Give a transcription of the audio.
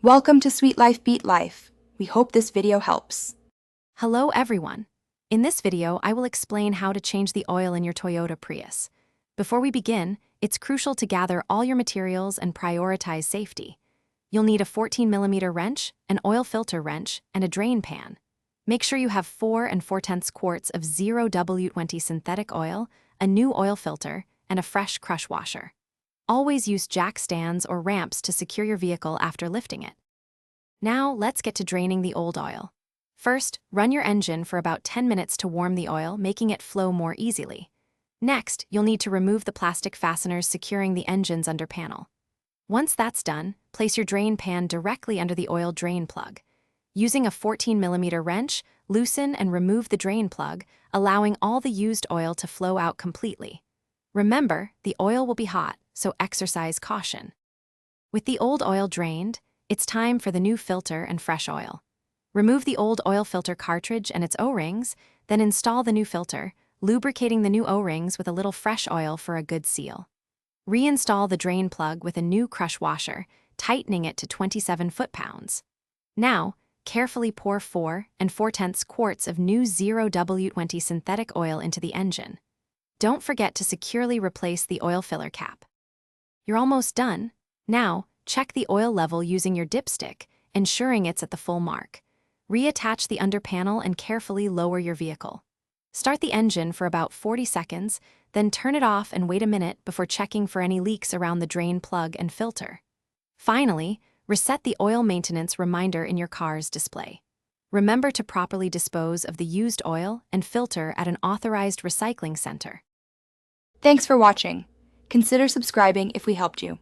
Welcome to Sweet Life Beat Life. We hope this video helps. Hello everyone. In this video, I will explain how to change the oil in your Toyota Prius. Before we begin, it's crucial to gather all your materials and prioritize safety. You'll need a 14mm wrench, an oil filter wrench, and a drain pan. Make sure you have 4 4/10 quarts of 0W20 synthetic oil, a new oil filter, and a fresh crush washer. Always use jack stands or ramps to secure your vehicle after lifting it. Now, let's get to draining the old oil. First, run your engine for about 10 minutes to warm the oil, making it flow more easily. Next, you'll need to remove the plastic fasteners securing the engine's under panel. Once that's done, place your drain pan directly under the oil drain plug. Using a 14mm wrench, loosen and remove the drain plug, allowing all the used oil to flow out completely. Remember, the oil will be hot, so exercise caution. With the old oil drained, it's time for the new filter and fresh oil. Remove the old oil filter cartridge and its O-rings, then install the new filter, lubricating the new O-rings with a little fresh oil for a good seal. Reinstall the drain plug with a new crush washer, tightening it to 27 foot-pounds. Now, carefully pour 4 4/10 quarts of new 0W20 synthetic oil into the engine. Don't forget to securely replace the oil filler cap. You're almost done. Now, check the oil level using your dipstick, ensuring it's at the full mark. Reattach the under panel and carefully lower your vehicle. Start the engine for about 40 seconds, then turn it off and wait a minute before checking for any leaks around the drain plug and filter. Finally, reset the oil maintenance reminder in your car's display. Remember to properly dispose of the used oil and filter at an authorized recycling center. Thanks for watching. Consider subscribing if we helped you.